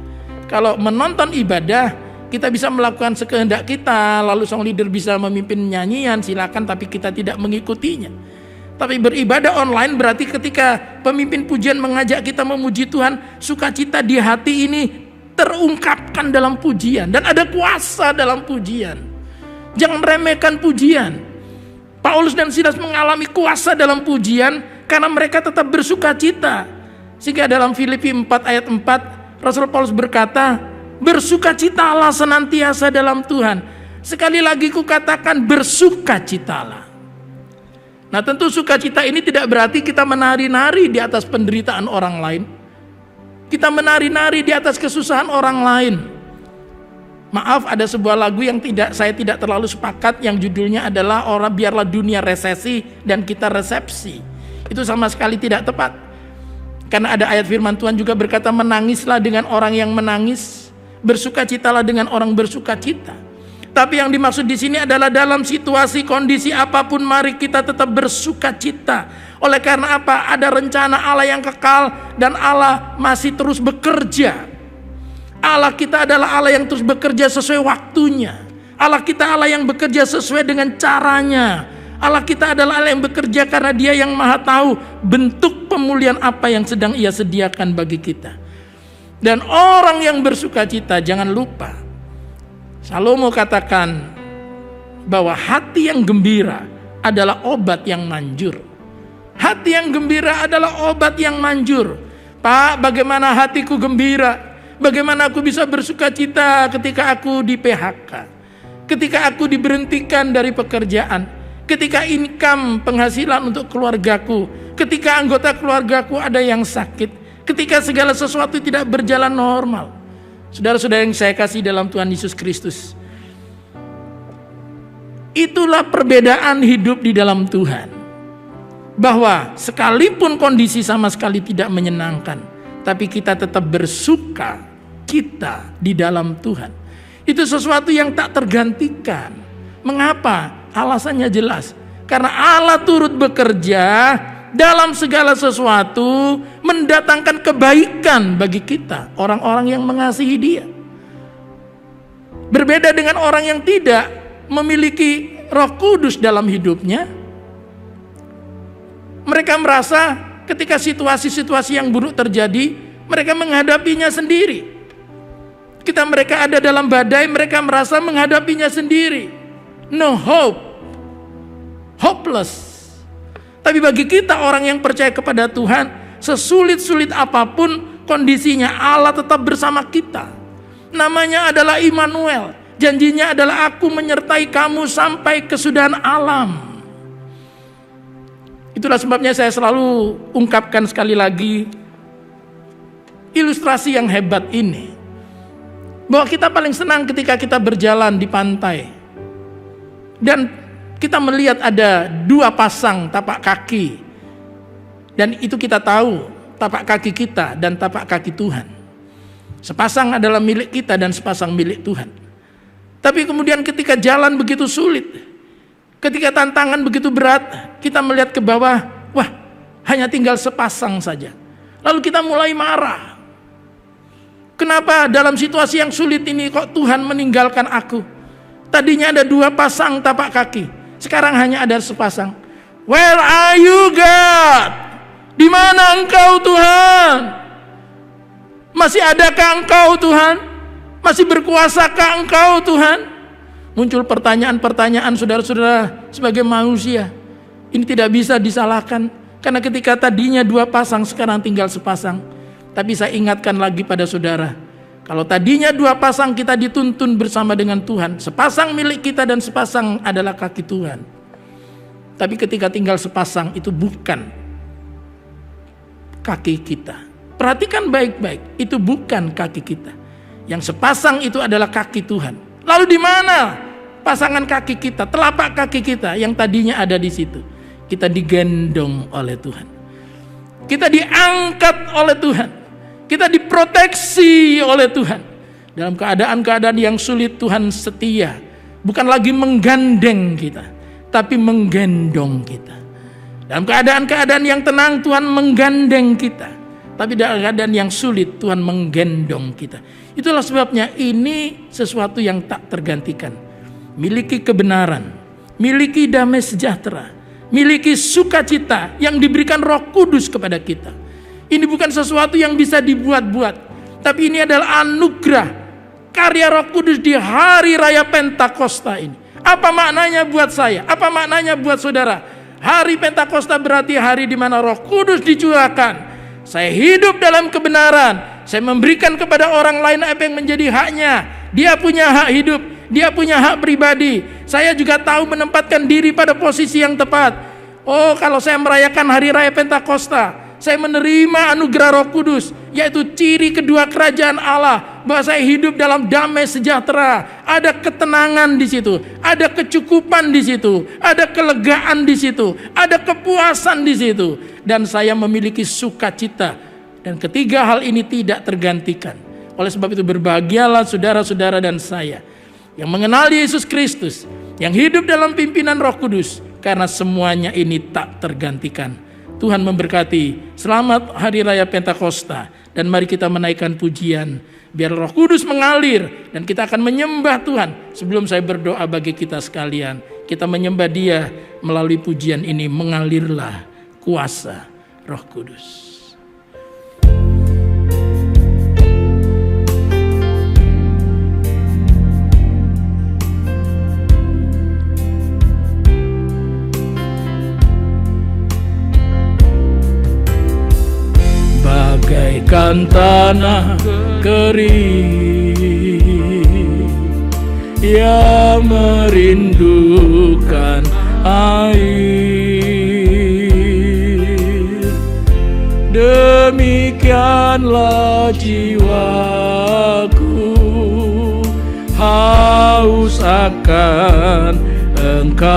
Kalau menonton ibadah, kita bisa melakukan sekehendak kita, lalu sang leader bisa memimpin nyanyian, silakan, tapi kita tidak mengikutinya. Tapi beribadah online berarti ketika pemimpin pujian mengajak kita memuji Tuhan, sukacita di hati ini terungkapkan dalam pujian, dan ada kuasa dalam pujian. Jangan remehkan pujian. Paulus dan Silas mengalami kuasa dalam pujian karena mereka tetap bersukacita. Sehingga dalam Filipi 4 ayat 4 Rasul Paulus berkata, bersukacitalah senantiasa dalam Tuhan. Sekali lagi kukatakan, bersukacitalah. Nah, tentu sukacita ini tidak berarti kita menari-nari di atas penderitaan orang lain. Kita menari-nari di atas kesusahan orang lain. Maaf, ada sebuah lagu yang saya tidak terlalu sepakat, yang judulnya adalah orang biarlah dunia resesi dan kita resepsi. Itu sama sekali tidak tepat. Karena ada ayat firman Tuhan juga berkata, menangislah dengan orang yang menangis, bersukacitalah dengan orang bersukacita. Tapi yang dimaksud di sini adalah dalam situasi kondisi apapun, mari kita tetap bersukacita. Oleh karena apa? Ada rencana Allah yang kekal dan Allah masih terus bekerja. Allah kita adalah Allah yang terus bekerja sesuai waktunya. Allah kita Allah yang bekerja sesuai dengan caranya. Allah kita adalah Allah yang bekerja karena Dia yang Maha tahu bentuk pemulihan apa yang sedang Ia sediakan bagi kita. Dan orang yang bersukacita, jangan lupa, Salomo katakan bahwa hati yang gembira adalah obat yang manjur. Hati yang gembira adalah obat yang manjur. Pak, bagaimana hatiku gembira? Bagaimana aku bisa bersukacita ketika aku di PHK? Ketika aku diberhentikan dari pekerjaan? Ketika income penghasilan untuk keluargaku, ketika anggota keluargaku ada yang sakit, ketika segala sesuatu tidak berjalan normal. Saudara-saudara yang saya kasih dalam Tuhan Yesus Kristus, itulah perbedaan hidup di dalam Tuhan. Bahwa sekalipun kondisi sama sekali tidak menyenangkan, tapi kita tetap bersuka cita di dalam Tuhan. Itu sesuatu yang tak tergantikan. Mengapa? Alasannya jelas, karena Allah turut bekerja dalam segala sesuatu, mendatangkan kebaikan bagi kita, orang-orang yang mengasihi Dia. Berbeda dengan orang yang tidak memiliki Roh Kudus dalam hidupnya. Mereka merasa ketika situasi-situasi yang buruk terjadi, mereka menghadapinya sendiri. Ketika mereka ada dalam badai, mereka merasa menghadapinya sendiri. No hope, hopeless. Tapi bagi kita orang yang percaya kepada Tuhan, sesulit-sulit apapun, kondisinya Allah tetap bersama kita. Namanya adalah Immanuel. Janjinya adalah aku menyertai kamu sampai kesudahan alam. Itulah sebabnya saya selalu ungkapkan sekali lagi ilustrasi yang hebat ini. Bahwa kita paling senang ketika kita berjalan di pantai. Dan kita melihat ada dua pasang tapak kaki. Dan itu kita tahu, tapak kaki kita dan tapak kaki Tuhan. Sepasang adalah milik kita dan sepasang milik Tuhan. Tapi kemudian ketika jalan begitu sulit, ketika tantangan begitu berat, kita melihat ke bawah, wah, hanya tinggal sepasang saja. Lalu kita mulai marah. Kenapa dalam situasi yang sulit ini kok Tuhan meninggalkan aku? Tadinya ada dua pasang tapak kaki, sekarang hanya ada sepasang. Where are you, God? Di mana Engkau, Tuhan? Masih adakah Engkau, Tuhan? Masih berkuasakah Engkau, Tuhan? Muncul pertanyaan-pertanyaan saudara-saudara sebagai manusia. Ini tidak bisa disalahkan, karena ketika tadinya dua pasang, sekarang tinggal sepasang. Tapi saya ingatkan lagi pada saudara, kalau tadinya dua pasang kita dituntun bersama dengan Tuhan, sepasang milik kita dan sepasang adalah kaki Tuhan. Tapi ketika tinggal sepasang, itu bukan kaki kita. Perhatikan baik-baik, itu bukan kaki kita. Yang sepasang itu adalah kaki Tuhan. Lalu di mana pasangan kaki kita, telapak kaki kita yang tadinya ada di situ? Kita digendong oleh Tuhan. Kita diangkat oleh Tuhan. Kita diproteksi oleh Tuhan. Dalam keadaan-keadaan yang sulit, Tuhan setia. Bukan lagi menggandeng kita, tapi menggendong kita. Dalam keadaan-keadaan yang tenang, Tuhan menggandeng kita. Tapi dalam keadaan yang sulit, Tuhan menggendong kita. Itulah sebabnya ini sesuatu yang tak tergantikan. Miliki kebenaran, miliki damai sejahtera, miliki sukacita yang diberikan Roh Kudus kepada kita. Ini bukan sesuatu yang bisa dibuat-buat, tapi ini adalah anugerah karya Roh Kudus di hari raya Pentakosta ini. Apa maknanya buat saya? Apa maknanya buat saudara? Hari Pentakosta berarti hari di mana Roh Kudus dicurahkan. Saya hidup dalam kebenaran. Saya memberikan kepada orang lain apa yang menjadi haknya. Dia punya hak hidup, dia punya hak pribadi. Saya juga tahu menempatkan diri pada posisi yang tepat. Oh, kalau saya merayakan hari raya Pentakosta, saya menerima anugerah Roh Kudus, yaitu ciri kedua kerajaan Allah, bahwa saya hidup dalam damai sejahtera. Ada ketenangan di situ, ada kecukupan di situ, ada kelegaan di situ, ada kepuasan di situ, dan saya memiliki sukacita. Dan ketiga hal ini tidak tergantikan. Oleh sebab itu berbahagialah saudara-saudara dan saya yang mengenal Yesus Kristus, yang hidup dalam pimpinan Roh Kudus, karena semuanya ini tak tergantikan. Tuhan memberkati. Selamat Hari Raya Pentakosta. Dan mari kita menaikkan pujian. Biar Roh Kudus mengalir. Dan kita akan menyembah Tuhan. Sebelum saya berdoa bagi kita sekalian, kita menyembah Dia melalui pujian ini. Mengalirlah kuasa Roh Kudus. Bagaikan tanah kering yang merindukan air, demikianlah jiwaku haus akan Engkau.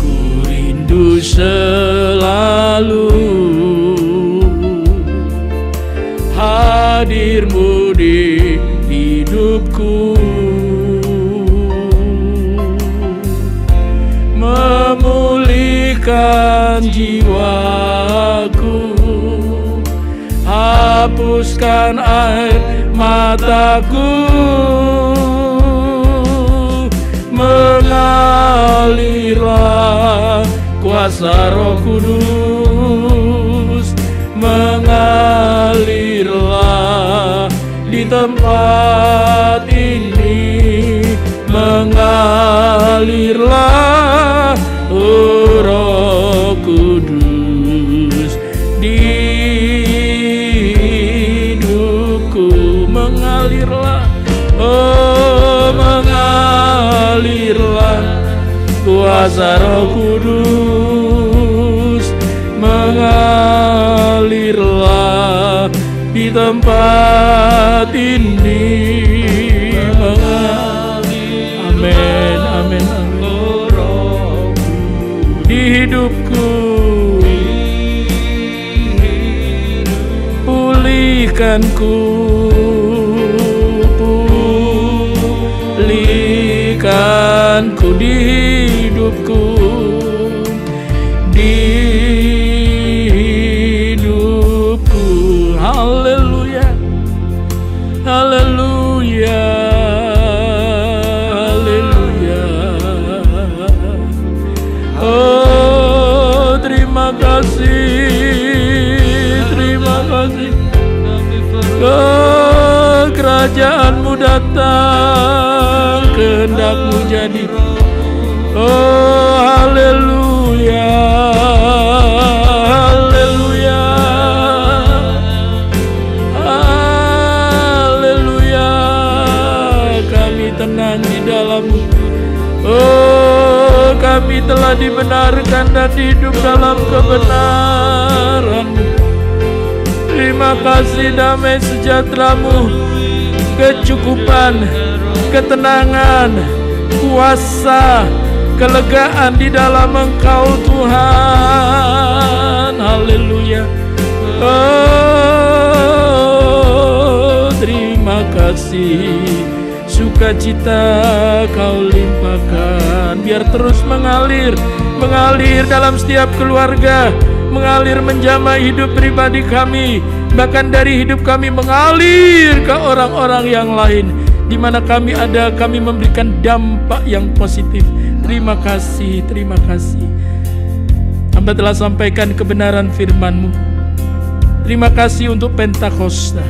Ku rindu selalu hadir-Mu di hidupku, memulihkan jiwaku, hapuskan air mataku, mengalirlah kuasa Roh Kudus, mengalirlah di tempat ini, mengalirlah Roh Kudus. mengalirlah, oh mengalirlah kuasa Roh Kudus, mengalirlah di tempat ini. Amin, amin, amin. Di hidupku, pulihkanku, pulihkanku di hidupku, di hidupku. Haleluya, haleluya, haleluya. Oh, terima kasih, terima kasih. Kerajaanmu datang, kehendakmu jadi. Oh, haleluya, haleluya, haleluya. Kami tenang di dalam-Mu. Oh, kami telah dibenarkan dan hidup dalam kebenaran-Mu. Terima kasih damai sejahtera-Mu, kecukupan, ketenangan, kuasa, kelegaan di dalam Engkau Tuhan. Haleluya. Oh, terima kasih. Sukacita Kau limpahkan, biar terus mengalir, mengalir dalam setiap keluarga, mengalir menjamah hidup pribadi kami, bahkan dari hidup kami mengalir ke orang-orang yang lain. Di mana kami ada, kami memberikan dampak yang positif. Terima kasih, terima kasih. Hamba telah sampaikan kebenaran firman-Mu. Terima kasih untuk Pentakosta.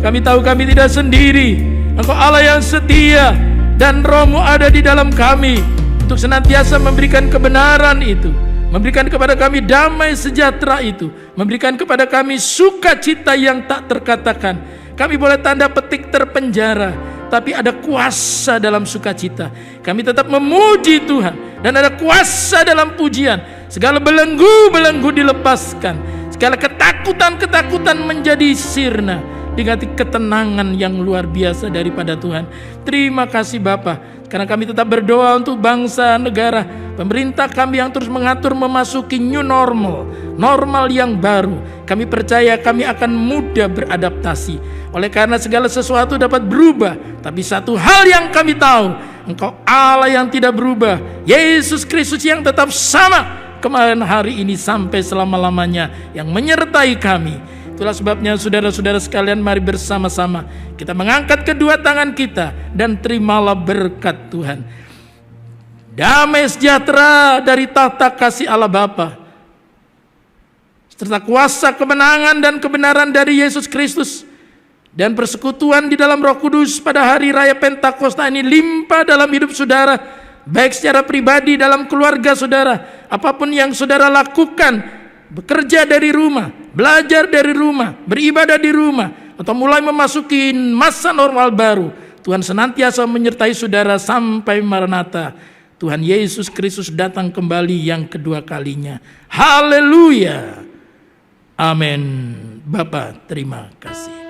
Kami tahu kami tidak sendiri. Engkau Allah yang setia, dan Roh-Mu ada di dalam kami untuk senantiasa memberikan kebenaran itu, memberikan kepada kami damai sejahtera itu, memberikan kepada kami sukacita yang tak terkatakan. Kami boleh tanda petik terpenjara, tapi ada kuasa dalam sukacita. Kami tetap memuji Tuhan, dan ada kuasa dalam pujian. Segala belenggu-belenggu dilepaskan, segala ketakutan-ketakutan menjadi sirna, diganti ketenangan yang luar biasa daripada Tuhan. Terima kasih Bapa, karena kami tetap berdoa untuk bangsa, negara, pemerintah kami yang terus mengatur memasuki new normal, normal yang baru. Kami percaya kami akan mudah beradaptasi. Oleh karena segala sesuatu dapat berubah, tapi satu hal yang kami tahu, Engkau Allah yang tidak berubah, Yesus Kristus yang tetap sama kemarin, hari ini, sampai selama-lamanya, yang menyertai kami. Itulah sebabnya saudara-saudara sekalian, mari bersama-sama kita mengangkat kedua tangan kita dan terimalah berkat Tuhan. Damai sejahtera dari tahta kasih Allah Bapa, serta kuasa kemenangan dan kebenaran dari Yesus Kristus, dan persekutuan di dalam Roh Kudus pada hari raya Pentakosta ini limpah dalam hidup saudara, baik secara pribadi dalam keluarga saudara, apapun yang saudara lakukan, bekerja dari rumah, belajar dari rumah, beribadah di rumah, atau mulai memasuki masa normal baru, Tuhan senantiasa menyertai saudara sampai Maranatha, Tuhan Yesus Kristus datang kembali yang kedua kalinya. Haleluya. Amin. Bapa, terima kasih.